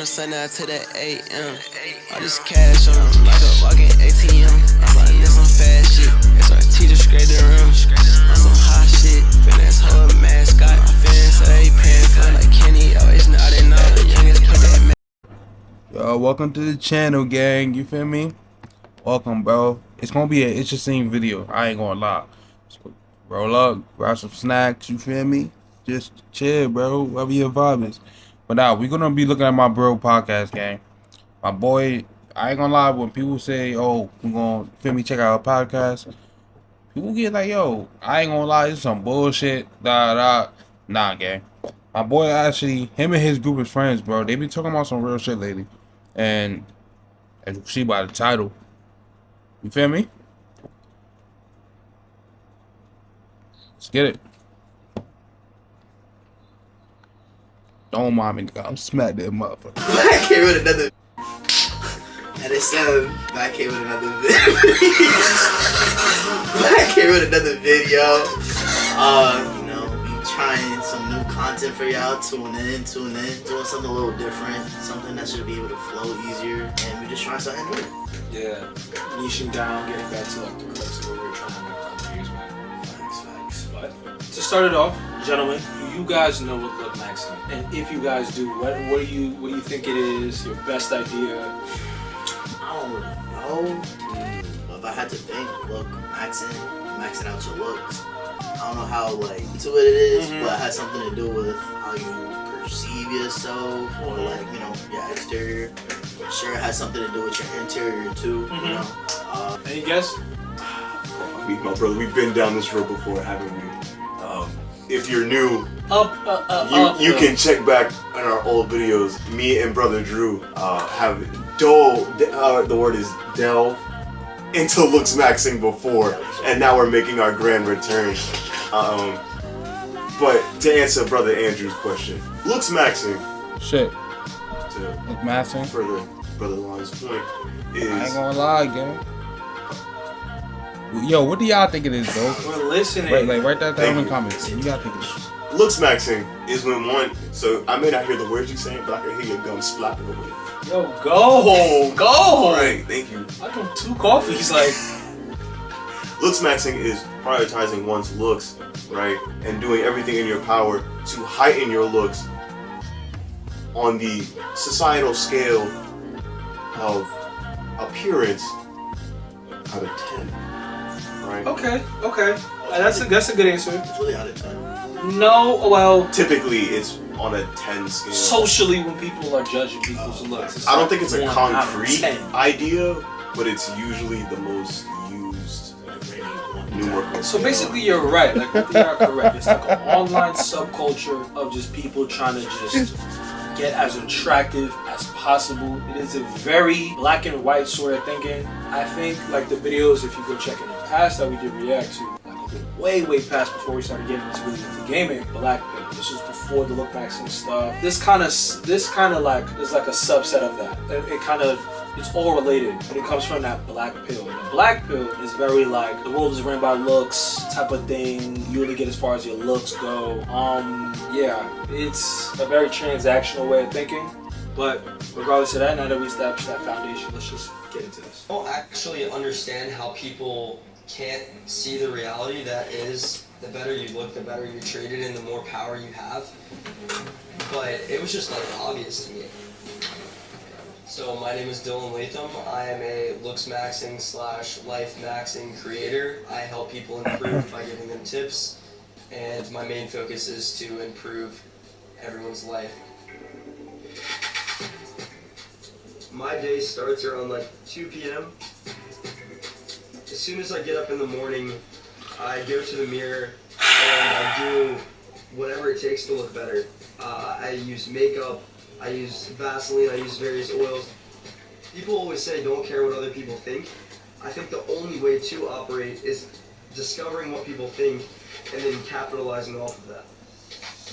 from sundown to the AM. All this cash on them like a walking ATM. I'm sliding in some fast shit. SRT just scraped the rim. On some hot shit. Finesse whole mascot. My fans say they paying for like Kenny. Always nodding all the youngest put that. Yo, welcome to the channel, gang. You feel me? Welcome, bro. It's gonna be an interesting video. I ain't gonna lie. So roll up, grab some snacks. You feel me? Just chill, bro. Whatever your vibe is. But now we're gonna be looking at my bro podcast, gang. My boy. I ain't gonna lie. When people say, "Oh, we're gonna feel me check out a podcast," people get like, "Yo, I ain't gonna lie. This is some bullshit." Nah, gang. My boy actually, him and his group of friends, bro. They been talking about some real shit lately. And as you can see by the title, you feel me? Let's get it. Don't mind me, nigga. I'm smack that motherfucker. Back here with another. And it's back here with another video. Back here with another video. You know, we trying some new content for y'all. Tune in, doing something a little different, something that should be able to flow easier, and we just trying something new. Yeah, niching down, getting back to like the crux of what we were trying to make a couple years back. Facts. But to start it off, gentlemen, you guys know what Look Max is, and if you guys do, what do you think it is? Your best idea? I don't really know. But if I had to think, look, maxing out your looks. I don't know how like into it is, but it has something to do with how you perceive yourself or like, you know, your exterior. I'm sure it has something to do with your interior too. You know. Any guess? Me and my brother, we've been down this road before, haven't we? If you're new, you can check back on our old videos. Me and brother Drew have the word is delve into looks maxing before, and now we're making our grand return. But to answer brother Andrew's question, looks maxing. Shit. To Look maxing. further brother Lon's point is. I ain't gonna lie, gang. Yo, what do y'all think it is, bro? We're listening. Write that down in the comments. You gotta think it is. Looks maxing is when one. So I may not hear the words you're saying, but I can hear your gums flapping away. Yo, go. All right, thank you. I drunk 2 coffees, like. Looks maxing is prioritizing one's looks, right, and doing everything in your power to heighten your looks on the societal scale of appearance out of 10. Right? Okay. That's a good answer. It's really out of time. No, well, Typically, it's on a 10 scale. socially when people are judging people's looks, it's I don't like think it's a 1 out of concrete 10. idea, but it's usually the most used numerical. So scale. basically, you're right. Like, you are correct. It's like an online subculture of just people trying to just get as attractive as possible. It is a very black and white sort of thinking. I think, like, the videos, if you go check in the past that we did react to, like, way past before we started getting into gaming, Black Pill. This was before the look maxing stuff. This kind of like is like a subset of that. It's all related, but it comes from that black pill. And the black pill is very like the world is ran by looks type of thing. You only get as far as your looks go. Yeah, it's a very transactional way of thinking. But regardless of that, now that we established that foundation, let's just get into this. I don't actually understand how people can't see the reality that is the better you look, the better you're treated, and the more power you have. But it was just like obvious to me. So my name is Dylan Latham. I am a looks maxing / life maxing creator. I help people improve by giving them tips, and my main focus is to improve everyone's life. My day starts around like 2 p.m. As soon as I get up in the morning, I go to the mirror and I do whatever it takes to look better. I use makeup, I use Vaseline, I use various oils. People always say don't care what other people think. I think the only way to operate is discovering what people think and then capitalizing off of that.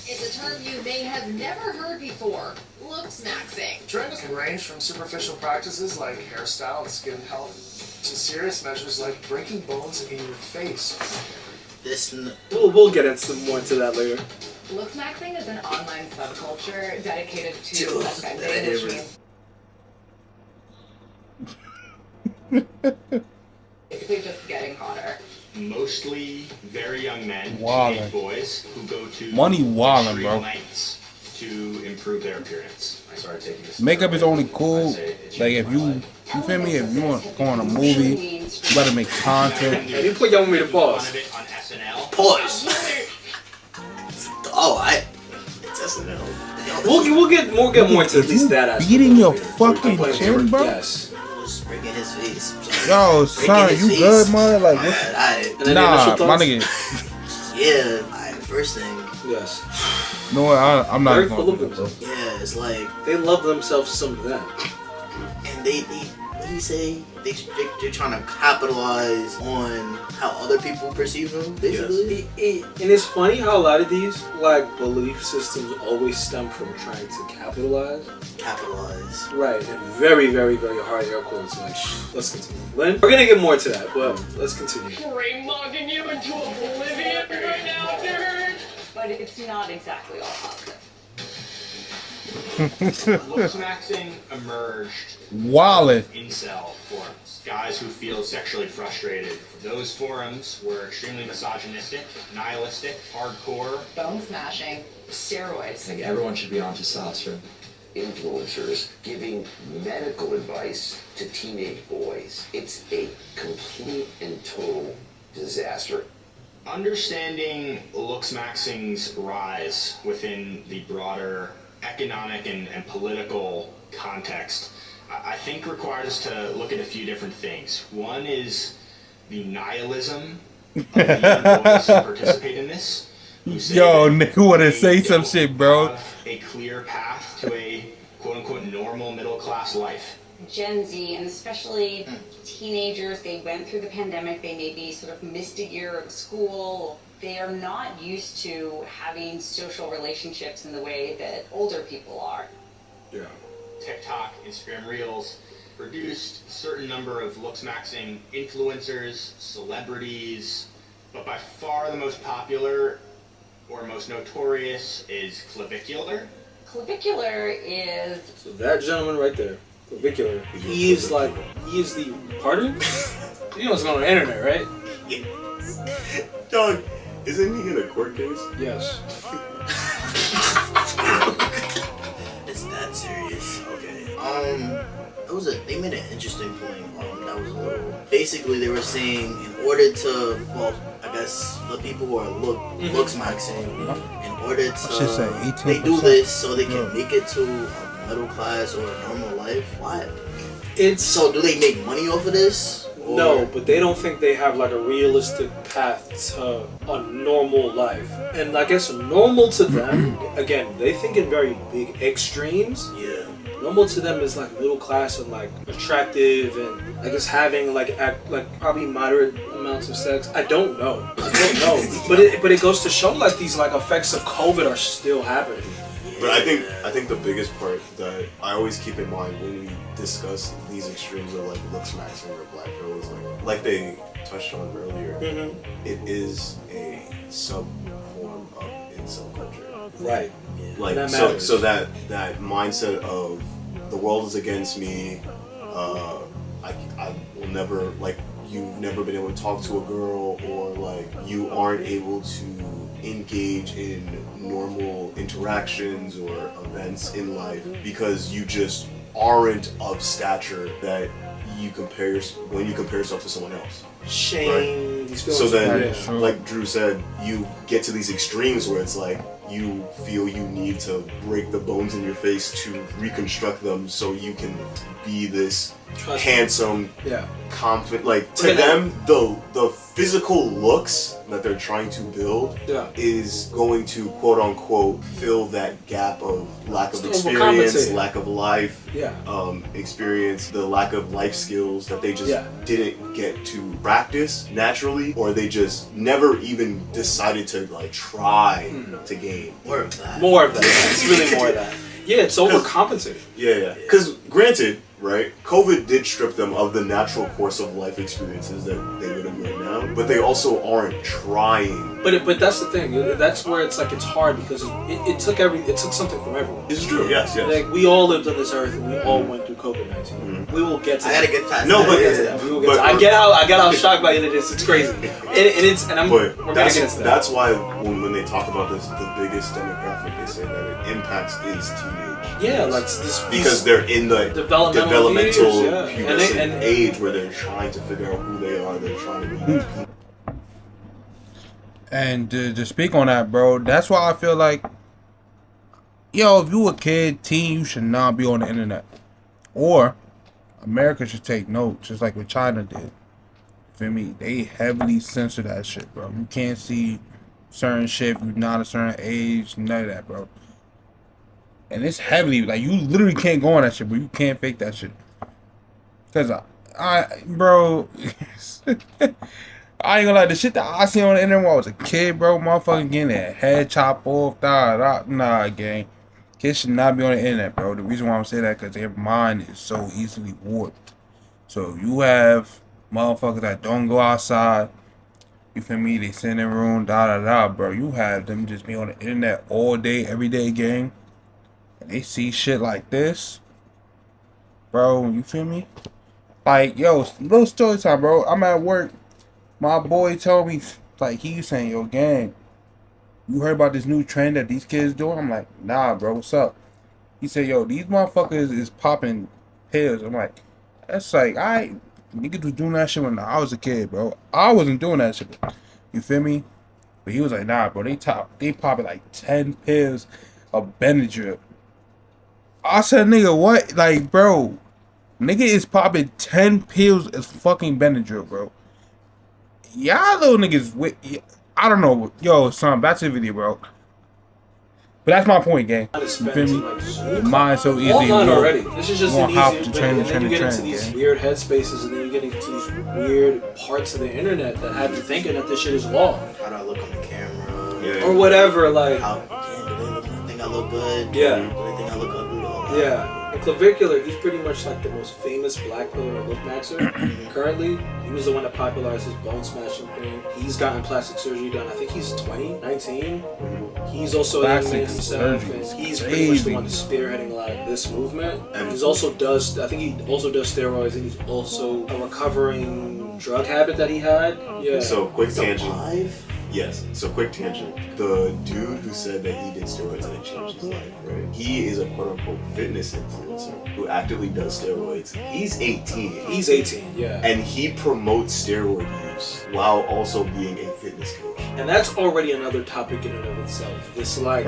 It's a term you may have never heard before, looks maxing. Trends can range from superficial practices like hairstyle and skin health to serious measures like breaking bones in your face. This We'll get into more into that later. Looks maxing is an online subculture dedicated to Dude, offending, which means basically just getting hotter. Mostly very young men, Wildin'. teenage boys who go to Money wildin', extreme bro. lengths to improve their appearance. I started taking this Makeup is only cool. I say it Like changed if my you life. feel me? If you want to go on a movie, you gotta make content. Hey, you put y'all want me to pause. One of it on SNL. Pause. Oh, it's SNL. We'll get more into at least that aspect. Beating your later. fucking chin, bro. Yes. Was breaking his face. Yo, son, his you face. good, man? Like, what's... Alright. And then the Nah, initial my thoughts? nigga. Yeah. Alright, first thing. Yes. No, I'm not Very going full of to do that, bro. themselves. Yeah, it's like, They love themselves some of them. and they what do you say? They're trying to capitalize on how other people perceive them, basically. And it's funny how a lot of these like belief systems always stem from trying to capitalize. Capitalize. Right, and very, very, very hard air quotes. Like, let's continue. Lynn, we're gonna get more to that, but let's continue. Brainlogging you into oblivion right now, nerd! But it's not exactly all positive. Looks maxing emerged Wallet. incel forums. Guys who feel sexually frustrated. Those forums were extremely misogynistic, nihilistic, hardcore. Bone smashing, steroids. I think everyone should be on testosterone. Influencers giving medical advice to teenage boys. It's a complete and total disaster. Understanding looks maxing's rise within the broader economic and political context, I think requires us to look at a few different things. One is the nihilism of the young boys who participate in this. Who say Yo, that nigga wanna they say some don't shit, bro. have a clear path to a quote-unquote normal middle-class life. Gen Z, and especially teenagers, they went through the pandemic, they maybe sort of missed a year of school. They are not used to having social relationships in the way that older people are. Yeah. TikTok, Instagram Reels produced a certain number of looks maxing influencers, celebrities, but by far the most popular or most notorious is Clavicular. Clavicular is So that gentleman right there, clavicular, he is the pardon? You know what's going on the internet, right? Dog, isn't he in a court case? Yes. It's that serious. Okay. They made an interesting point. That was a little. Basically, they were saying in order to, well, I guess the people who are looks maxing, in order should say to, 18%. they do this so they can Yeah. make it to a middle class or a normal life. Why? It's So do they make money off of this? Or- no, but they don't think they have like a realistic path to a normal life. And I guess normal to them, again, they think in very big extremes. Yeah. Normal to them is like middle class and like attractive and I guess having like probably moderate amounts of sex. I don't know. But it goes to show like these like effects of COVID are still happening. But I think the biggest part that I always keep in mind when we discuss these extremes of like looks maxing or black pill is like they touched on earlier. It is a sub form of incel culture. Right. Like That so matters. that mindset of the world is against me. I will never, like, you've never been able to talk to a girl, or like you aren't able to engage in normal interactions or events in life because you just aren't of stature that you compare when you compare yourself to someone else. Shame. These feelings So of then, pride. like Drew said, you get to these extremes where it's like you feel you need to break the bones in your face to reconstruct them so you can be this Trust handsome, Yeah. confident. Like to Okay, them, the physical looks that they're trying to build Yeah. is going to quote unquote fill that gap of lack of It's experience, overcompensating. lack of life, Yeah. experience, the lack of life skills that they just Yeah. didn't get to practice naturally, or they just never even decided to like try to gain. More of that. More of that. It's really more of that. Yeah, it's overcompensating. Yeah. Because granted, right? COVID did strip them of the natural course of life experiences that they would have right now, but they also aren't trying. But that's the thing. That's where it's like it's hard because it took something from everyone. It's true. Yes. Like we all lived on this earth and we all went through COVID-19. We will get to that. I gotta get past No, that. but, We will get to I get how shocked by it is. It's crazy. We're gonna get into that. That's why when they talk about this, the biggest demographic they say that it impacts is teenage. Yeah, like this because they're in the developmental years, pubescent age where they're trying to figure out who they are. They're trying to be people. And to speak on that, bro, that's why I feel like, yo, if you a kid, teen, you should not be on the internet. Or America should take notes, just like what China did. Feel me? They heavily censor that shit, bro. You can't see certain shit if you're not a certain age, none of that, bro. And it's heavily, like, you literally can't go on that shit, but you can't fake that shit. Because bro, I ain't gonna lie, the shit that I seen on the internet when I was a kid, bro, motherfucking getting that head chopped off, nah, gang. Kids should not be on the internet, bro. The reason why I'm saying that, because their mind is so easily warped. So you have motherfuckers that don't go outside, you feel me, they sit in their room, bro. You have them just be on the internet all day, every day, gang. And they see shit like this, bro, you feel me? Like, yo, little story time, bro. I'm at work. My boy told me, like, he was saying, yo, gang, you heard about this new trend that these kids doing? I'm like, nah, bro, what's up? He said, yo, these motherfuckers is popping pills. I'm like, that's like, niggas was doing that shit when I was a kid, bro. I wasn't doing that shit. You feel me? But he was like, nah, bro, they popping like 10 pills of Benadryl. I said, nigga, what? Like, bro, nigga is popping 10 pills of fucking Benadryl, bro. Y'all little niggas with, I don't know. Yo, son, back to the video, bro. But that's my point, gang. You feel me? Your mind's so easy. Online already. This is just an hop easy. to trend, and then you get into these weird headspaces, and then you get into these weird parts of the internet that have you thinking that this shit is law. How do I look on the camera? Yeah. Or whatever, like. How do they think I look good? Yeah. Do they think I look ugly? All that. Yeah. And Clavicular, he's pretty much like the most famous black player or look maxer currently. He was the one that popularized his bone smashing thing. He's gotten plastic surgery done. I think he's 19. He's also a young man himself, and he's pretty much the one spearheading a lot of this movement. And he also does, I think he also does steroids, and he's also a recovering drug habit that he had. Yeah. So quick tangent. Yes. So quick tangent. The dude who said that he did steroids and it changed his life, right? He is a quote unquote fitness influencer who actively does steroids. He's 18. He's 18, yeah. And he promotes steroid use while also being a fitness coach. And that's already another topic in and of itself. This like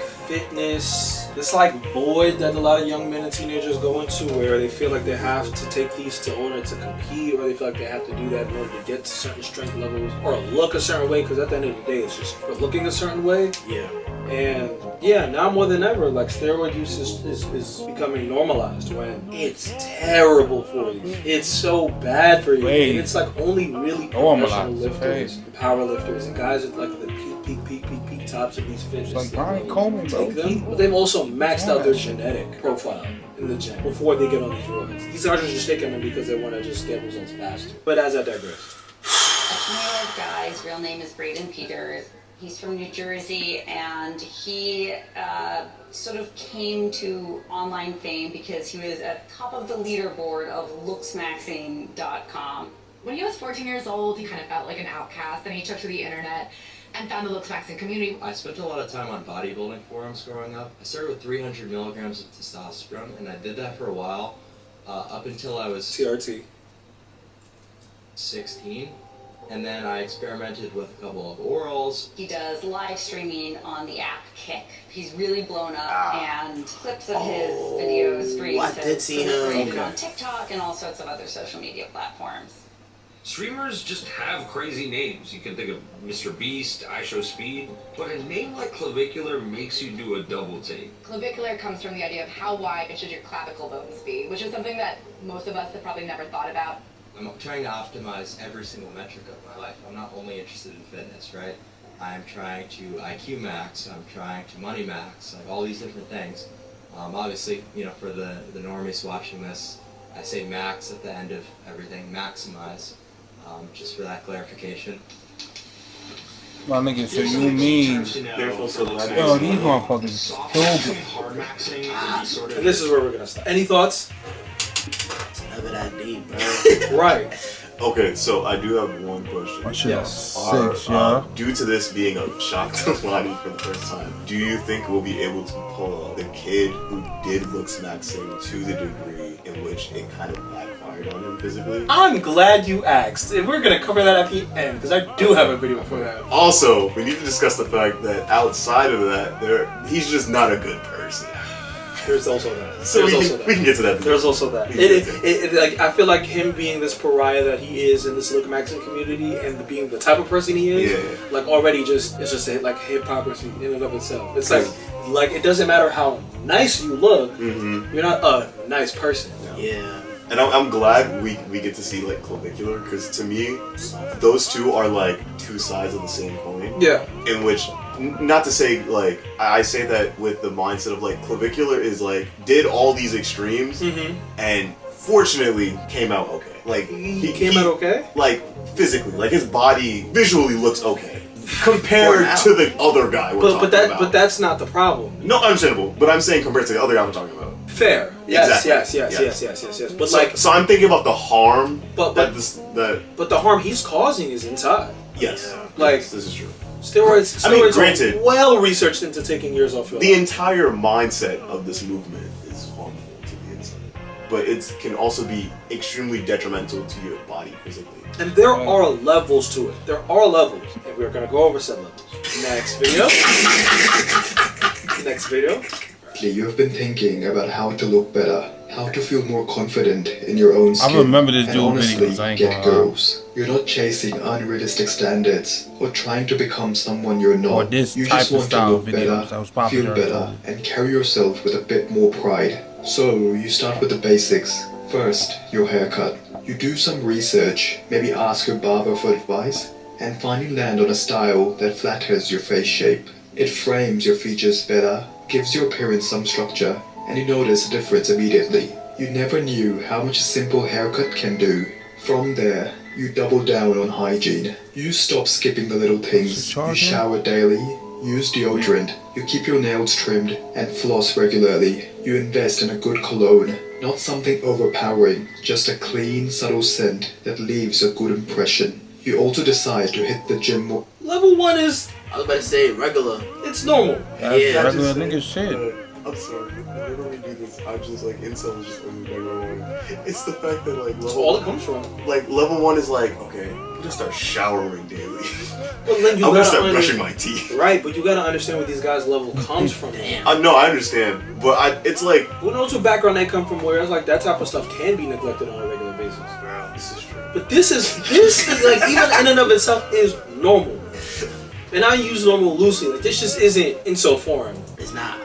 fitness, this like void that a lot of young men and teenagers go into, where they feel like they have to take these in order to compete, or they feel like they have to do that in order to get to certain strength levels or look a certain way. Because at the end of the day, it's just for looking a certain way. Yeah. And yeah, now more than ever, like steroid use is becoming normalized when it's terrible for you. It's so bad for you. And it's like only really professional lifters, power lifters, and guys at like the peak tops of these fitness. Like Brian Coleman, bro. But they've also maxed out their genetic profile in the gym before they get on these roids. These are just taking them because they want to just get results faster. But as I digress. A New York guy, his real name is Braden Peters. He's from New Jersey, and he sort of came to online fame because he was at the top of the leaderboard of looksmaxing.com. When he was 14 years old, he kind of felt like an outcast, and he took to the internet and found the looksmaxing community. I spent a lot of time on bodybuilding forums growing up. I started with 300 milligrams of testosterone, and I did that for a while, up until I was TRT 16. And then I experimented with a couple of orals. He does live streaming on the app Kick. He's really blown up, and clips of his video streams I did see him on TikTok and all sorts of other social media platforms. Streamers just have crazy names. You can think of Mr. Beast, iShowSpeed, but a name like Clavicular makes you do a double take. Clavicular comes from the idea of how wide should your clavicle bones be, which is something that most of us have probably never thought about. I'm trying to optimize every single metric of my life. I'm not only interested in fitness, right? I'm trying to IQ max, I'm trying to money max, like all these different things. Obviously, you know, for the normies watching this, I say max at the end of everything, maximize, just for that clarification. My nigga, so you mean, yo, these motherfuckers stupid. And this is where we're gonna stop. Any thoughts? It's never that deep, bro. Right. Okay, so I do have one question. My shit is 6, yeah. Due to this being a shock to Lonnie for the first time, do you think we'll be able to pull the kid who did look smaxing to the degree in which it kind of backfired on him physically? I'm glad you asked. And we're gonna cover that at the end because I do have a video for that. Also, we need to discuss the fact that outside of that, he's just not a good person. There's also that. So we can get to that. There's also that. Like I feel like him being this pariah that he is in this look maxing community and being the type of person he is, like already it's just like hypocrisy in and of itself. It's like it doesn't matter how nice you look, you're not a nice person. Yeah. And I'm glad we get to see like Clavicular, because to me, those two are like two sides of the same coin. Yeah. In which, not to say like, I say that with the mindset of like Clavicular is like, did all these extremes and fortunately came out okay. Like he came out okay? Like physically, like his body visually looks okay. Compared to the other guy we're talking about. But that's not the problem. No, understandable. But I'm saying compared to the other guy we're talking about. Fair. Yes, Exactly. yes. But so I'm thinking about the harm but the harm he's causing is inside. Yes. Like this is true. Steroids I mean, granted, are well researched into taking years off your life. The entire mindset of this movement is harmful to the inside. But it can also be extremely detrimental to your body physically. And there are levels to it. There are levels. And we're going to go over said levels. Next video. Next video. You have been thinking about how to look better, how to feel more confident in your own skin. I remember this and dude honestly videos, I ain't get gonna lie. girls. You're not chasing unrealistic standards or trying to become someone you're not. Or this you type just of want to style look videos that better, was popular. feel better, and carry yourself with a bit more pride. So you start with the basics. First, your haircut. You do some research, maybe ask your barber for advice, and finally land on a style that flatters your face shape. It frames your features better, gives your appearance some structure, and you notice a difference immediately. You never knew how much a simple haircut can do. From there, you double down on hygiene. You stop skipping the little things. You shower daily, use deodorant, you keep your nails trimmed, and floss regularly. You invest in a good cologne. Not something overpowering, just a clean, subtle scent that leaves a good impression. You also decide to hit the gym more. Level 1 is... I was about to say regular. It's normal. That's regular nigga shit. I'm sorry. Whenever we do this, I just like incels just in the regular one. It's the fact that like That's all it comes from. Like level 1 is like, okay, I'm gonna start showering daily. But then I'm gonna start brushing my teeth. Right, but you gotta understand where these guys' level comes from. No, I understand, but it's like, who knows what background they come from? Where it's like that type of stuff can be neglected on a regular basis. Bro, this is true. But this is like even in and of itself is normal. And I use normal loosely. Like this just isn't incel foreign. It's not.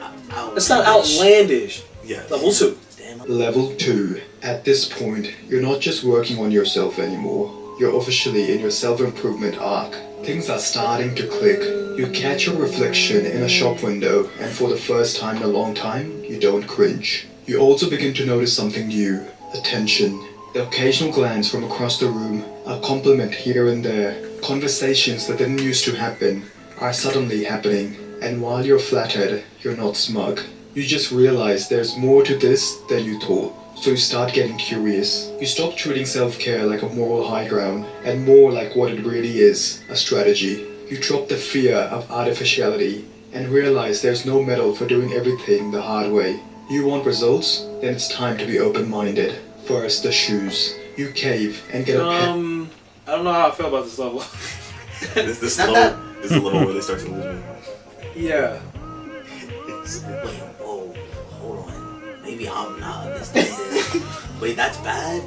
It's not outlandish. Yeah. Level 2. Level 2. At this point, you're not just working on yourself anymore. You're officially in your self-improvement arc. Things are starting to click. You catch your reflection in a shop window, and for the first time in a long time, you don't cringe. You also begin to notice something new. Attention. The occasional glance from across the room, a compliment here and there, conversations that didn't used to happen are suddenly happening. And while you're flattered, you're not smug. You just realize there's more to this than you thought. So you start getting curious. You stop treating self-care like a moral high ground and more like what it really is, a strategy. You drop the fear of artificiality and realize there's no medal for doing everything the hard way. You want results? Then it's time to be open-minded. First, the shoes. You cave and get a pet. I don't know how I feel about this level. this is the level where they start to lose me. Yeah. Wait, whoa, hold on. Maybe I'm not understanding. Wait, that's bad?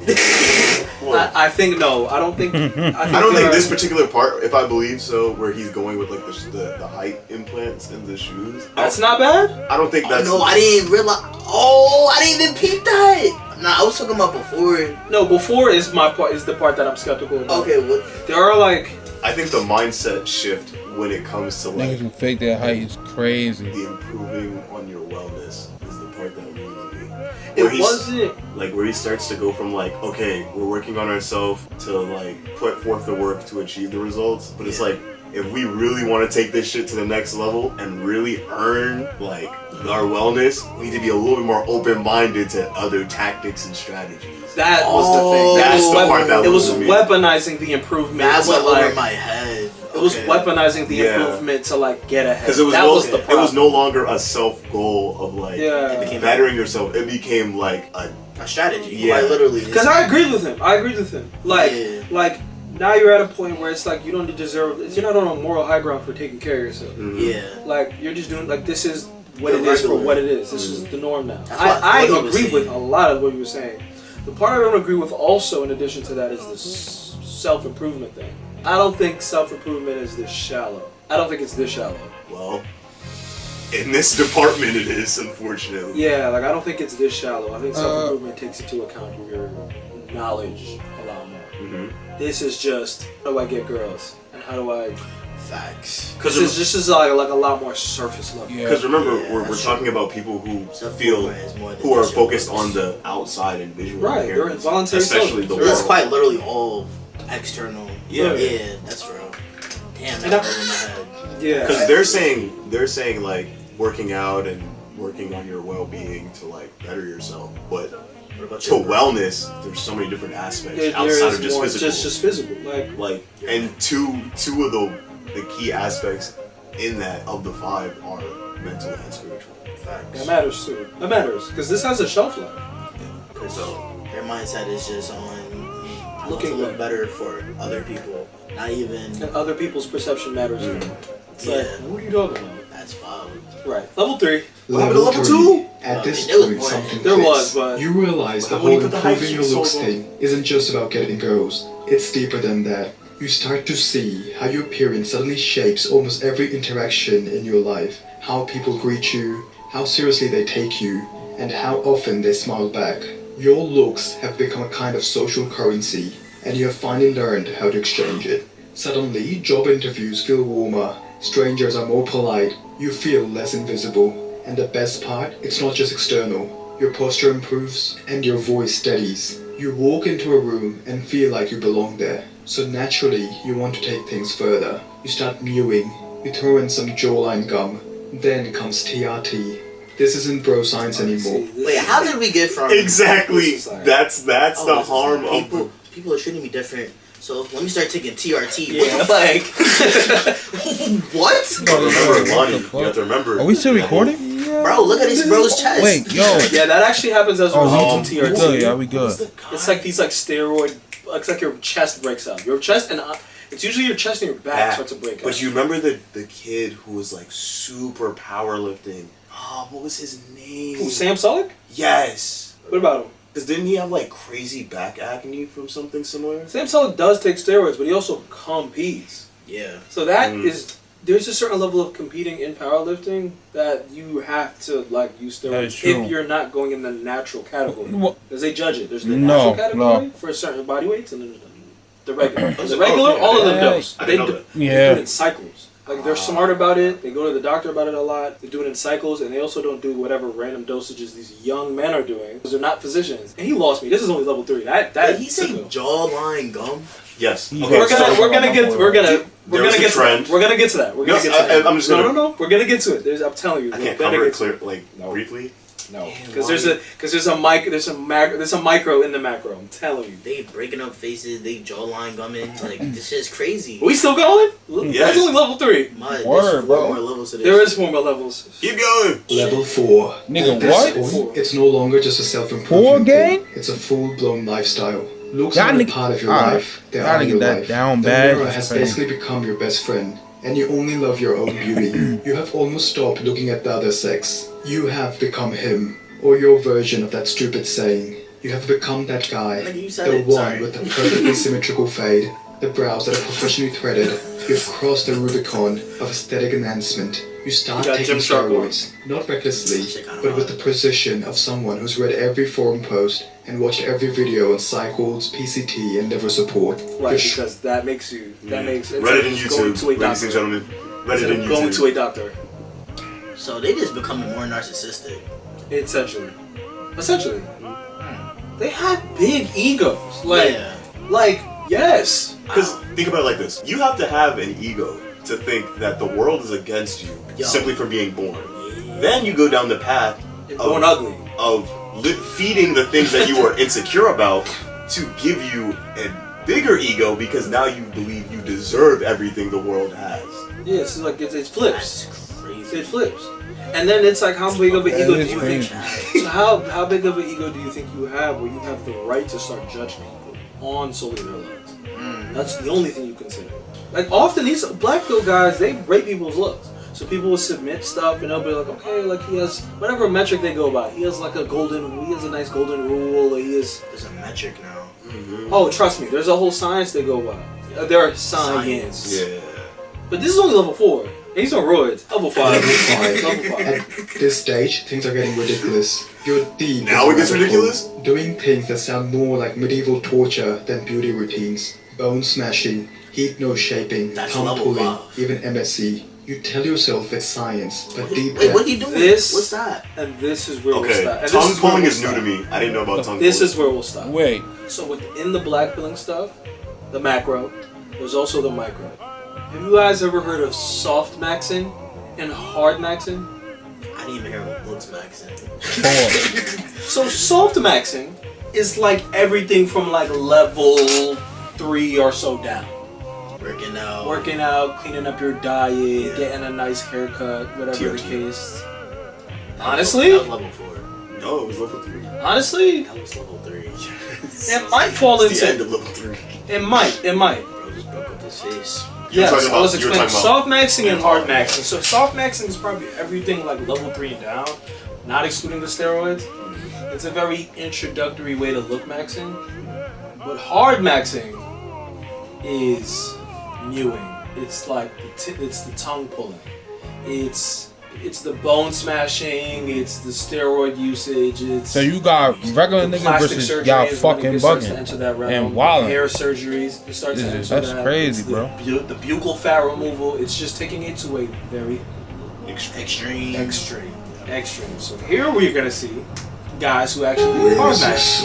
I think no. I don't think. I don't think this particular part, if I believe so, where he's going with like the height implants in the shoes. That's not bad. I don't think that's. No, I didn't realize. Oh, I didn't even peep that. Nah, I was talking about before. No, before is my part. Is the part that I'm skeptical about. Okay, what? There are like. I think the mindset shift when it comes to like niggas who fake their height is crazy. the improving on your wellness is the part that really It wasn't like where he starts to go from like, okay, we're working on ourselves to like put forth the work to achieve the results, but it's like, if we really want to take this shit to the next level and really earn like our wellness, we need to be a little bit more open-minded to other tactics and strategies. That was the thing. That's the part that it was me. weaponizing the improvement. That went like, over my head. It was weaponizing the improvement to like get ahead. Because it was the it was no longer a self goal of like it became bettering yourself. It became like a strategy. Yeah, quite literally. Because I agreed with him. Like now you're at a point where it's like you don't deserve. You're not on a moral high ground for taking care of yourself. Yeah. Like you're just doing like this is what it is for what it is. This is the norm now. I agree with a lot of what you were saying. The part I don't agree with also, in addition to that, is this self-improvement thing. I don't think self-improvement is this shallow. I don't think it's this shallow. Well, in this department it is, unfortunately. Yeah, like I don't think it's this shallow. I think self-improvement takes into account your knowledge a lot more. This is just, how do I get girls? And how do I... Facts. Because this is like a lot more surface level. Because remember, we're talking about people who who are focused on the outside and visual Right, they're appearance, involuntary especially the It's world. quite literally all external. Yeah. Yeah, that's real. Damn, that was in my head. Yeah. Because they're saying like working out and working on your well-being to like better yourself, but to wellness, there's so many different aspects outside of just more, physical. Just physical, like and two of the key aspects in that of the 5 are mental and spiritual. Facts. That matters too. That matters because this has a shelf life. Because their mindset is just on looking to look better for other people, not even. And other people's perception matters too. It's like, what are you talking about? That's wild. Right. Level 3. Level 2? At this point, something there clicks. was, but you realize the whole improving your looks thing isn't just about getting girls. It's deeper than that. You start to see how your appearance suddenly shapes almost every interaction in your life. How people greet you, how seriously they take you, and how often they smile back. Your looks have become a kind of social currency, and you have finally learned how to exchange it. Suddenly, job interviews feel warmer, strangers are more polite, you feel less invisible. And the best part, it's not just external. Your posture improves, and your voice steadies. You walk into a room and feel like you belong there. So naturally, you want to take things further. You start mewing, you throw in some jawline gum, then comes TRT. This isn't bro science anymore. Wait, how did we get from... Exactly. That's the harm of... People are treating me different. So let me start taking TRT. Yeah. What the what? Remember, Lonnie, you have to remember. Are we still recording? Bro, look at this bro's chest. Wait, yo. Yeah, that actually happens as a result of TRT. We good, yeah, we good. It's like these steroid. It's like your chest breaks out. Your chest and it's usually your chest and your back start to break out. But you remember the kid who was like super powerlifting? Oh, what was his name? Who, Sam Sulek? Yes. What about him? Because didn't he have like crazy back acne from something similar? Sam Sulek does take steroids, but he also competes. Yeah. So that is, there's a certain level of competing in powerlifting that you have to like use steroids if you're not going in the natural category. Because they judge it. There's the natural category for certain body weights, and then there's the regular. The regular, all of them dose. They do it in cycles. Like they're smart about it. They go to the doctor about it a lot. They do it in cycles, and they also don't do whatever random dosages these young men are doing because they're not physicians. And he lost me. This is only level 3. That did he say jawline gum? Yes. Okay, we're gonna get to that. We're gonna get to that. We're gonna get to that. I'm just gonna. No. We're gonna get to it. I'm telling you. I can't cover it briefly. No, because there's a micro in the macro. I'm telling you. They breaking up faces. They jawline gumming. Like this shit's crazy. Are we still going? Yes. That's only level 3. Word, bro. More levels to this. There is 4 more levels. Keep going. Level 4. Nigga, At this what? point, it's no longer just a self-improvement thing. It's a full-blown lifestyle. Looks are a part of your life. They are your life. The mirror has basically become your best friend, and you only love your own beauty. You have almost stopped looking at the other sex. You have become him, or your version of that stupid saying. You have become that guy, the one with the perfectly symmetrical fade, the brows that are professionally threaded. You've crossed the Rubicon of aesthetic enhancement. You start taking steroids, not recklessly, but with the precision of someone who's read every forum post and watched every video on cycles, PCT, and liver support. Right, because that makes you. That makes it's Reddit like and going YouTube, to a ladies and doctor. gentlemen. Reddit and YouTube. Going to a doctor. So they just becoming more narcissistic. Essentially. They have big egos. Like yes. Because think about it like this: you have to have an ego to think that the world is against you simply for being born. Then you go down the path born ugly of feeding the things that you are insecure about to give you a bigger ego because now you believe you deserve everything the world has. Yeah, it's like it flips. It flips. And then it's like, how big of an ego do you think? So how big of an ego do you think you have where you have the right to start judging people on solely their looks? That's the only thing you consider. Like often these black pill guys, they rate people's looks. So people will submit stuff and they'll be like, okay, like he has whatever metric they go by. He has like he has a nice golden rule. Or There's a metric now. Oh, trust me, there's a whole science they go by. There are science. Yeah. But this is only level 4. He's on roids. Level 5. Level 5. At this stage, things are getting ridiculous. You're deep. Now it gets ridiculous? Doing things that sound more like medieval torture than beauty routines. Bone smashing, heat nose shaping, tongue pulling, even MSC. You tell yourself it's science, but deep down... Wait, what are you doing? What's that? And this is where Okay, we'll stop. tongue pulling is new to me. I didn't know about tongue pulling. This is where we'll stop. Wait. So within the black pilling stuff, the macro, there's also the micro. Have you guys ever heard of soft maxing and hard maxing? I didn't even hear what looks maxing. So soft maxing is like everything from like level 3 or so down. Working out, cleaning up your diet, getting a nice haircut, whatever the case. Honestly? That was level 4. No, it was level 3. Honestly? That was level 3. It might fall into... the end of level 3. It might. Bro just broke up his face. Yes, I was explaining soft maxing and hard maxing. So soft maxing is probably everything like level 3 and down, not excluding the steroids. It's a very introductory way to look maxing. But hard maxing is mewing. It's like it's the tongue pulling. It's the bone smashing. It's the steroid usage. It's So you got regular niggas versus y'all fucking bugging and wilding. Hair surgeries. It starts to enter That's crazy, bro. The buccal fat removal. It's just taking it to a very extreme. So here we're gonna see guys who actually hard max.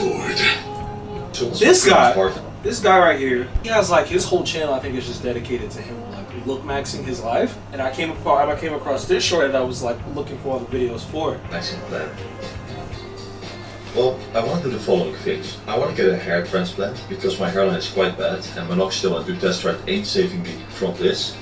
This guy right here, he has like his whole channel. I think is just dedicated to him like look maxing his life. And I came across this short and I was like looking for all the videos for it. Maxing plan. Well, I want to do the following things. I want to get a hair transplant because my hairline is quite bad and minoxidil and dutasteride ain't saving me from this.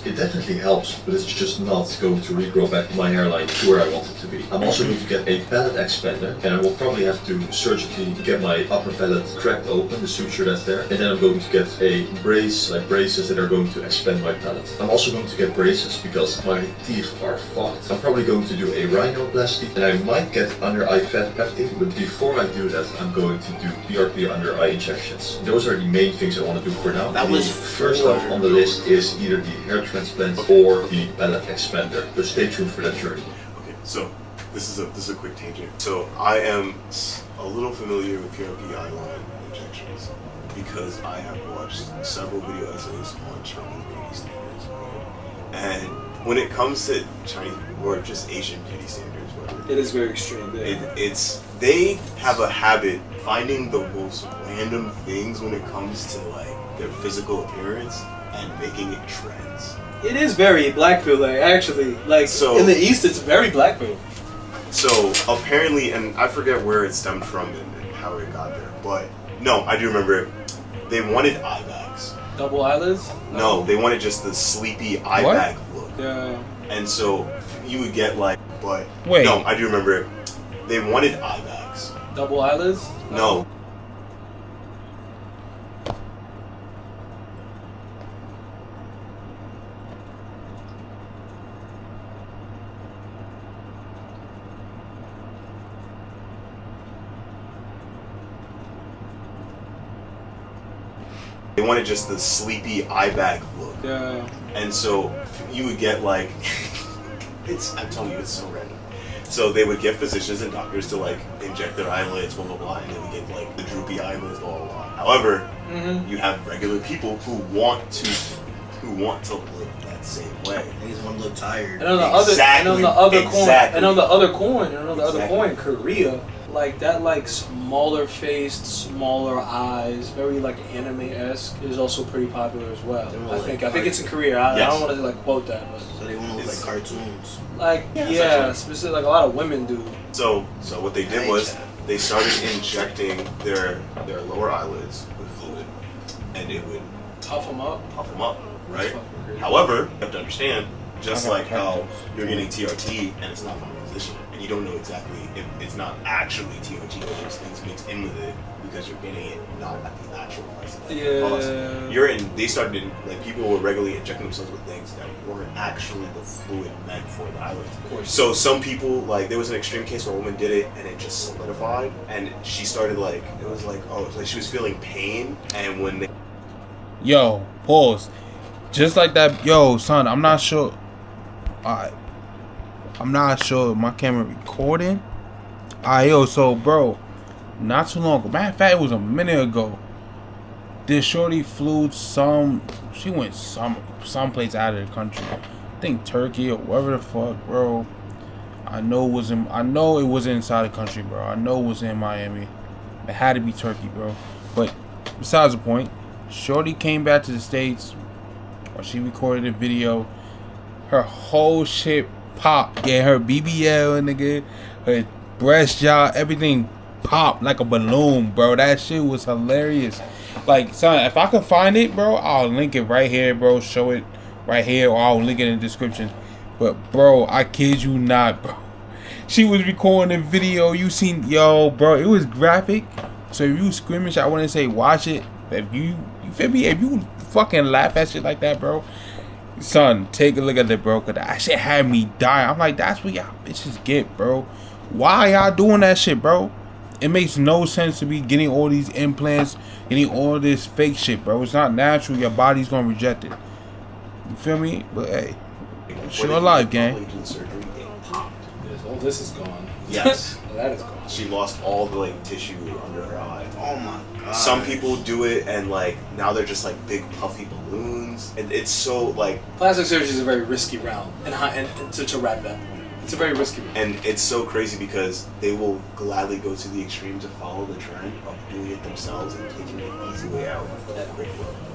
It definitely helps, but it's just not going to regrow back my hairline to where I want it to be. I'm also going to get a palate expander, and I will probably have to surgically get my upper palate cracked open, the suture that's there, and then I'm going to get a brace, like braces that are going to expand my palate. I'm also going to get braces because my teeth are fucked. I'm probably going to do a rhinoplasty, and I might get under eye fat hefting, but before I do that, I'm going to do PRP under eye injections. Those are the main things I want to do for now. That was first up on the list is either the hair transplant or the palate expander. So stay tuned for that journey. Okay, so this is a quick tangent. So I am a little familiar with PRP eyeline injections because I have watched several video essays on Chinese beauty standards. And when it comes to Chinese or just Asian beauty standards, whatever, it is very extreme. They have a habit finding the most random things when it comes to like their physical appearance and making it trends. It is very black pill, actually. Like so, in the East, it's very black pill. So apparently, and I forget where it stemmed from and how it got there, but no, I do remember it. They wanted eye bags. Double eyelids? No, they wanted just the sleepy eye bag look. Yeah. And so you would get like, but wait. No, I do remember it. They wanted eye bags. Double eyelids? No. They wanted just the sleepy eye bag look. Yeah. And so you would get like, I'm telling you, it's so random. So they would get physicians and doctors to like inject their eyelids, blah, blah, blah, and they would get like the droopy eyelids, blah, blah, blah. However, you have regular people who want to who want to look that same way. Niggas want to look tired. And on the other coin, Korea, like that, like smaller faced, smaller eyes, very like anime-esque, is also pretty popular as well. I think it's in Korea. I don't want to like quote that, but so they want to look like cartoons. Like specifically, like a lot of women do. So what they did was they started injecting their lower eyelids with fluid, and it would tough them up, right? However, you have to understand, just like how you're getting TRT and it's not from a physician, and you don't know exactly if it's not actually TRT, or there's things mixed in with it because you're getting it not at the actual price. They started like people were regularly injecting themselves with things that weren't actually the fluid meant for the eyelid. Of course. So some people, like there was an extreme case where a woman did it and it just solidified, and she started like she was feeling pain, and when they Yo, pause. Just like that, yo, son, I'm not sure. I'm not sure my camera recording. Yo, so bro, not too long ago, matter of fact, it was a minute ago. This shorty flew she went someplace out of the country. I think Turkey or wherever the fuck, bro. I know it was inside the country, bro. I know it was in Miami. It had to be Turkey, bro. But besides the point, shorty came back to the States. Or she recorded a video. Her whole shit popped. Yeah, her BBL, nigga. Her breast jaw, everything popped like a balloon, bro. That shit was hilarious. Like, son, if I could find it, bro, I'll link it right here, bro. Show it right here, or I'll link it in the description. But, bro, I kid you not, bro. She was recording a video. You seen, yo, bro, it was graphic. So if you squeamish, I wouldn't say watch it. If you feel me? If you fucking laugh at shit like that, bro, son, take a look at it, bro, cause that shit had me dying. I'm like, that's what y'all bitches get, bro. Why y'all doing that shit, bro? It makes no sense to be getting all these implants, getting all this fake shit, bro. It's not natural. Your body's gonna reject it. You feel me? But hey, it's your life, gang. Oh, this is gone. Yes. That is gone. She lost all the like tissue under her eye. Oh my god. Some people do it and like now they're just like big puffy balloons. And it's so like plastic surgery is a very risky realm, and to wrap that point, it's a very risky realm. And it's so crazy because they will gladly go to the extreme to follow the trend of doing it themselves and taking the easy way out.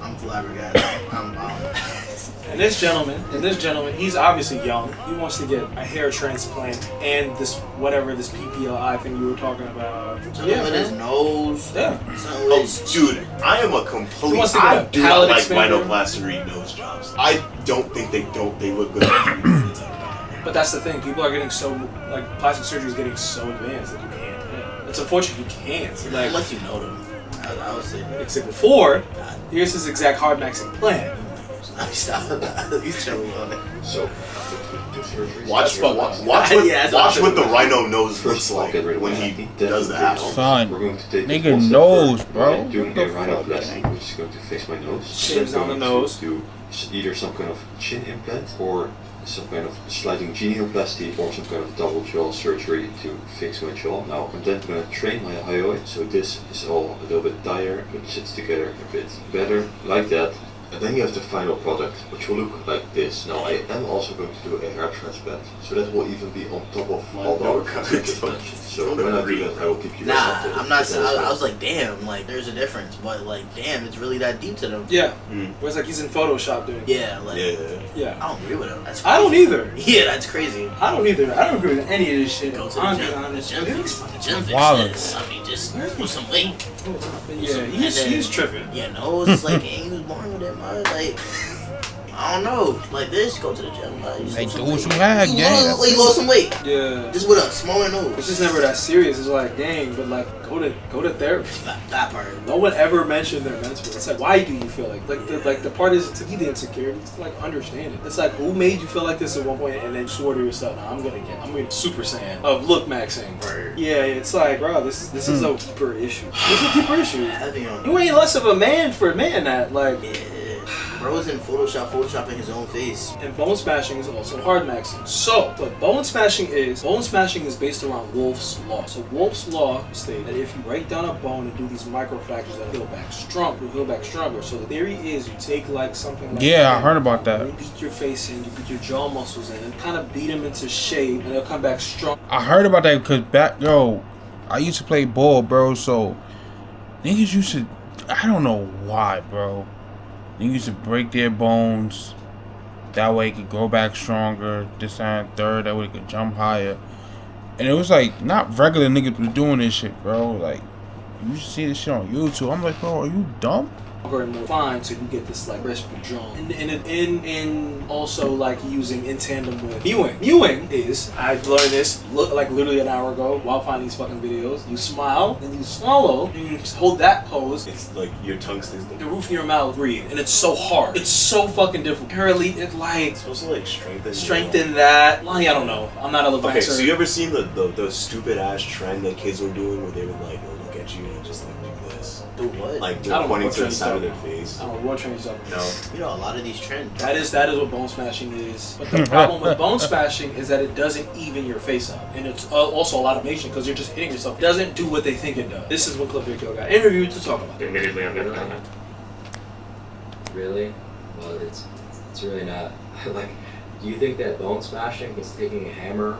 I'm flabbergasted. I'm And this gentleman, he's obviously young. He wants to get a hair transplant and this PPLI thing you were talking about. Yeah, with his nose. Yeah. Dude, I am a complete. I do not like rhinoplasty nose jobs. I don't think they look good. But that's the thing. People are getting so like plastic surgery is getting so advanced that you can't. Yeah. It's unfortunate you can't. Like, unless you know them. I would say that. Except before, here's his exact hard maxing plan. He's chilling on it. So, watch what the rhino nose looks like when he does that. Son, nigga nose, bro. Doing a rhinoplasty, which is going to fix my nose. Shaves on the nose. Do either some kind of chin implant or some kind of sliding genioplasty or some kind of double jaw surgery to fix my jaw. Now I'm then going to train my hyoid, so this is all a little bit tighter, but sits together a bit better, like that. And then you have the final product, which will look like this. Now I am also going to do a hair transplant, so that will even be on top of all the other transplants. So when I do that, I will keep you guys updated. I'm not saying. I was like, damn, like there's a difference, but like, damn, it's really that deep to them. Yeah. Where it's like he's in Photoshop doing. Yeah, like. Yeah. I don't agree with him. That's crazy. I don't either. Yeah, that's crazy. I don't either. I don't agree with any of this shit. Go to the gym fix this. I mean, just lose some weight. Yeah, he's tripping. Yeah, no, it's like he was born with it, man. Like, I don't know. Like this, go to the gym. Hey, do what you had, gang. You lost some weight. Yeah. Just with a smaller nose. It's just never that serious. It's like, dang, but like, go to therapy. That part. No one ever mentioned their mental. It's like, why do you feel like the part is to be the insecurity. It's to like understand it. It's like, who made you feel like this at one point and then swore to yourself, nah, I'm gonna Super Saiyan of look maxing. Right. Yeah, it's like, bro, this is a deeper issue. This is a deeper issue. Heavy on. You ain't less of a man for admitting that. Like. Yeah. Bro's in photoshopping his own face. And bone smashing is also hard maxing. So, what bone smashing is based around Wolff's Law. So Wolff's Law states that if you break down a bone and do these microfractures, that'll heal back stronger. So the theory is you take like something like I heard about that. You beat your face in, you beat your jaw muscles in, and kind of beat them into shape, and they'll come back strong. I heard about that because I used to play ball, bro. So niggas used to, I don't know why, bro. Niggas used to break their bones. That way it could grow back stronger. This and third, that way it could jump higher. And it was like, not regular niggas was doing this shit, bro. Like, you should see this shit on YouTube. I'm like, bro, are you dumb? And more fine, so you get this like recipe drawn, and also like using in tandem with mewing. Mewing is, I learned this like literally an hour ago while finding these fucking videos. You smile, then you swallow, and you hold that pose. It's like your tongue stays the roof of your mouth, breathe, and it's so hard. It's so fucking difficult. Apparently, it like it's supposed to like strengthen that. Like, I don't know. I'm not a little Okay, so you ever seen the stupid ass trend that kids were doing where they would like look at you and just like do this? Do what? Like they're pointing to the side of their face. I don't know what trend you're talking about. No. You know, a lot of these trends. That is what bone smashing is. But the problem with bone smashing is that it doesn't even your face up. And it's also a lot of nation because you're just hitting yourself. It doesn't do what they think it does. This is what Clavico got interviewed to talk about. Admittedly, I've never done that. Really? Well, it's really not. Like, do you think that bone smashing is taking a hammer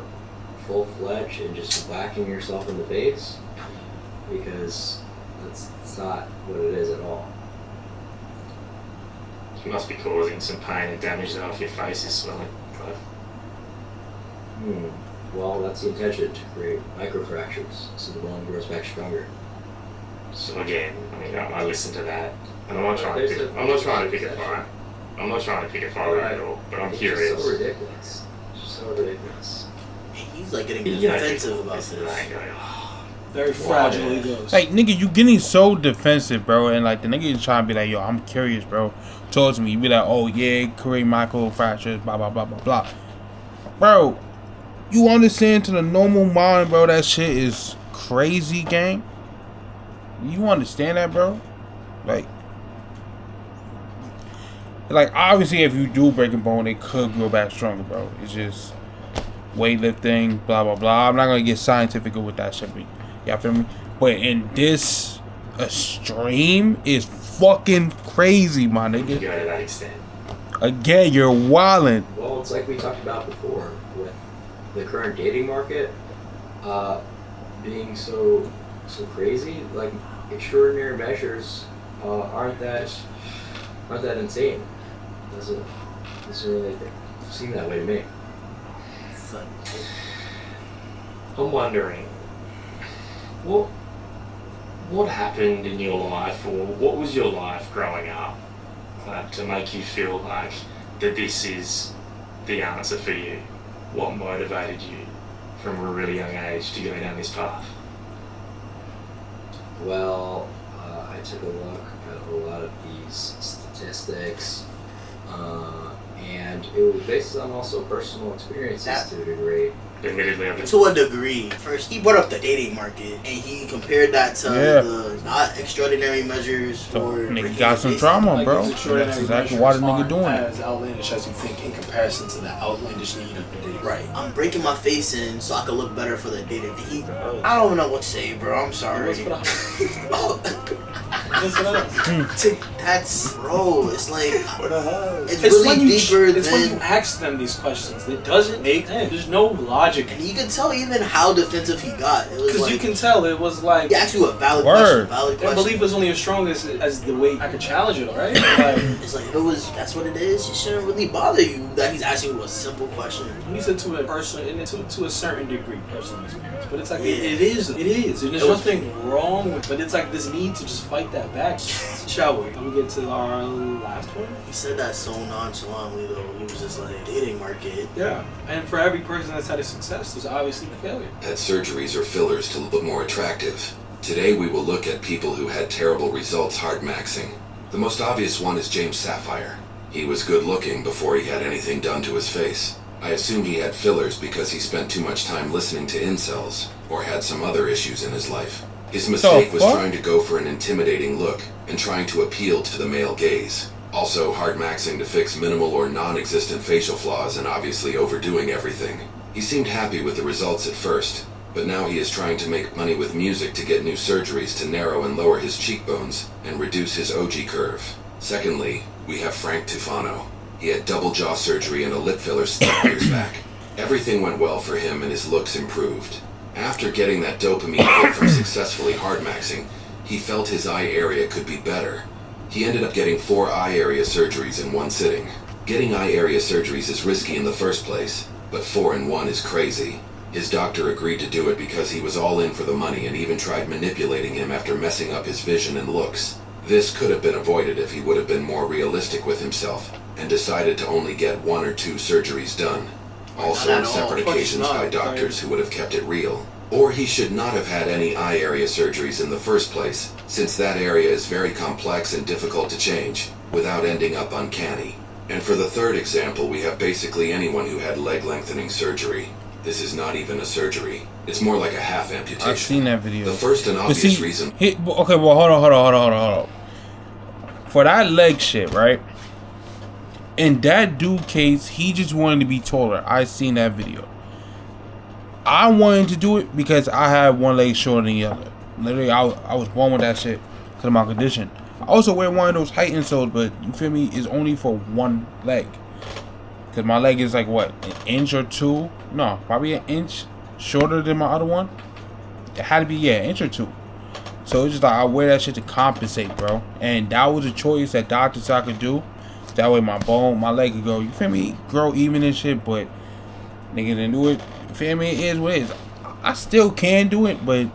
full-fledged and just whacking yourself in the face? Because that's not what it is at all. You must be causing some pain and damage that if your face is swelling. Well, that's the intention, to create microfractures so the bone grows back stronger. So again, I mean, I listen to that, and I'm not trying to pick a fight. I'm not trying to pick a fight at all, but I'm curious. It's so ridiculous. It's just so ridiculous. He's like getting defensive about this. Very fragile egos. Like, nigga, you getting so defensive, bro. And like the nigga is trying to be like, yo, I'm curious, bro. Talk to me. You be like, oh yeah, create microfractures, blah blah blah blah blah. Bro, you understand to the normal mind, bro, that shit is crazy, gang. You understand that, bro? Like obviously if you do break a bone, it could grow back stronger, bro. It's just weightlifting, blah blah blah. I'm not gonna get scientific with that shit, but y'all feel me? But in this extreme is fucking crazy, my nigga. You go to that extent. Again, you're wildin'. Well, it's like we talked about before with the current dating market being so crazy. Like, extraordinary measures aren't that insane. Doesn't really seem that way to me. I'm wondering, what happened in your life, or what was your life growing up, to make you feel like that this is the answer for you? What motivated you from a really young age to go down this path? Well, I took a look at a lot of these statistics, and it was based on also personal experiences to a degree. Admittedly, to a degree. First, he brought up the dating market, and he compared that to the not extraordinary measures for. Nigga got some trauma, bro. That's exactly why the nigga doing it. As outlandish as you think in comparison to the outlandish need of the dating. Right. I'm breaking my face in so I can look better for the dating. I don't know what to say, bro. I'm sorry. That's bro. It's like it's really deeper than. It's when you ask them these questions. It doesn't make sense. There's no logic, and you can tell even how defensive he got. It was because you can tell it was like he asked you a valid question. Their belief was only as strong as the way I could challenge it. Right? Like, it's like that's what it is. It shouldn't really bother you that he's asking you a simple question. He said to a person, and to a certain degree, personal experience. But it's like it is, and there's nothing wrong with. But it's like this need to just fight that back. Shall we? We get to our last one. He said that so nonchalantly though. He was just like dating market. Yeah, and for every person that's had a success, there's obviously a failure. Had surgeries or fillers to look more attractive. Today we will look at people who had terrible results hard maxing. The most obvious one is James Sapphire. He was good looking before he had anything done to his face. I assume he had fillers because he spent too much time listening to incels, or had some other issues in his life. His mistake was trying to go for an intimidating look, and trying to appeal to the male gaze. Also hard maxing to fix minimal or non-existent facial flaws and obviously overdoing everything. He seemed happy with the results at first, but now he is trying to make money with music to get new surgeries to narrow and lower his cheekbones and reduce his OG curve. Secondly, we have Frank Tufano. He had double jaw surgery and a lip filler 7 years back. Everything went well for him and his looks improved. After getting that dopamine hit from successfully hard maxing, he felt his eye area could be better. He ended up getting 4 eye area surgeries in one sitting. Getting eye area surgeries is risky in the first place, but 4 in 1 is crazy. His doctor agreed to do it because he was all in for the money and even tried manipulating him after messing up his vision and looks. This could have been avoided if he would have been more realistic with himself and decided to only get 1 or 2 surgeries done. Also on separate occasions by doctors who would have kept it real. Or he should not have had any eye area surgeries in the first place, since that area is very complex and difficult to change, without ending up uncanny. And for the third example, we have basically anyone who had leg lengthening surgery. This is not even a surgery. It's more like a half amputation. I've seen that video. The first and obvious reason... Okay, well, hold on. For that leg shit, right? In that dude case, he just wanted to be taller. I seen that video. I wanted to do it because I had one leg shorter than the other. Literally, I was born with that shit because of my condition. I also wear one of those height insoles, but you feel me? It's only for one leg. Because my leg is like, what, an inch or 2? No, probably an inch shorter than my other one. It had to be, yeah, an inch or 2. So it's just like I wear that shit to compensate, bro. And that was a choice that doctors said I could do. That way my leg could go, you feel me, grow even and shit, but nigga didn't do it. You feel me? It is what it is. I still can do it, but I'm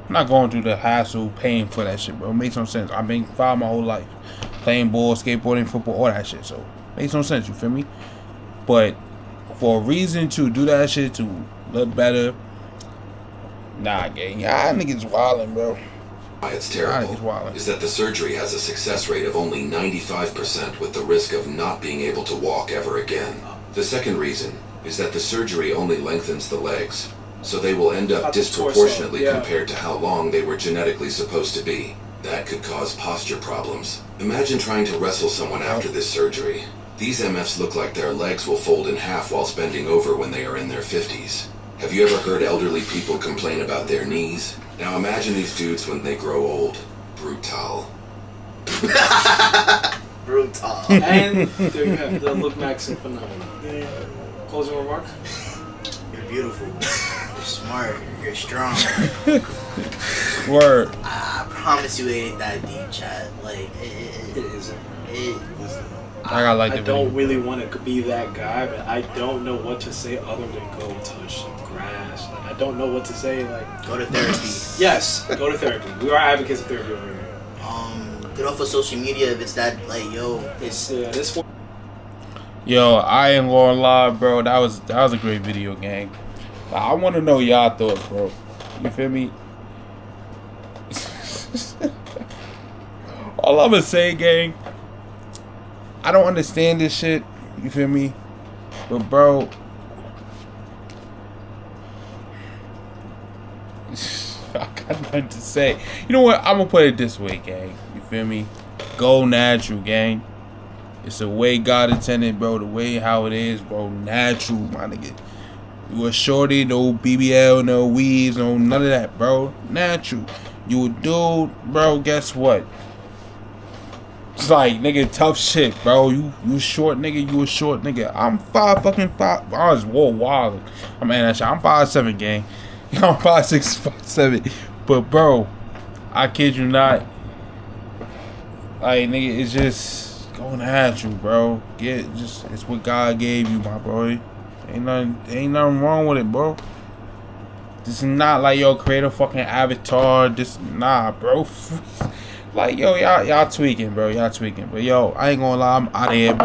not going through the hassle paying for that shit, bro. It makes no sense. I've been fine my whole life. Playing ball, skateboarding, football, all that shit. So it makes no sense, you feel me? But for a reason to do that shit to look better, nah, gang. Y'all niggas wildin', bro. Why it's terrible is that the surgery has a success rate of only 95% with the risk of not being able to walk ever again. The second reason is that the surgery only lengthens the legs, so they will end up disproportionately compared to how long they were genetically supposed to be. That could cause posture problems. Imagine trying to wrestle someone after this surgery. These MFs look like their legs will fold in half while bending over when they are in their 50s. Have you ever heard elderly people complain about their knees? Now imagine these dudes when they grow old. Brutal. Brutal. And there you have the look maxing phenomenon. Closing remarks? You're beautiful. You're smart. You're strong. Word. I promise you it ain't that deep, chat. Like, it isn't. I gotta like the video. I don't really want to be that guy, but I don't know what to say other than go touch some grass. Like, I don't know what to say. Like, go to therapy. Yes, go to therapy. We are advocates of therapy over here. Get off of social media if it's that, like, yo, it's this. Yo, I ain't gonna lie, bro. That was a great video, gang. Like, I want to know y'all thoughts, bro. You feel me? All I'm gonna say, gang, I don't understand this shit. You feel me? But bro, I got nothing to say. You know what? I'm gonna put it this way, gang. You feel me? Go natural, gang. It's the way God intended, bro. The way how it is, bro. Natural, my nigga. You a shorty, no BBL, no weaves, no none of that, bro. Natural. You a dude, bro. Guess what? It's like, nigga, tough shit, bro. You short, nigga. You a short, nigga. I'm 5. I was wild. I'm 5'7", gang. I'm 5'6", 5'7". But bro, I kid you not. Like, nigga, it's just going natural, bro. It's what God gave you, my boy. Ain't nothing wrong with it, bro. This is not like, yo, create a fucking avatar. Nah, bro. Like, yo, y'all tweaking, bro. Y'all tweaking. But yo, I ain't gonna lie, I'm out of here, bro.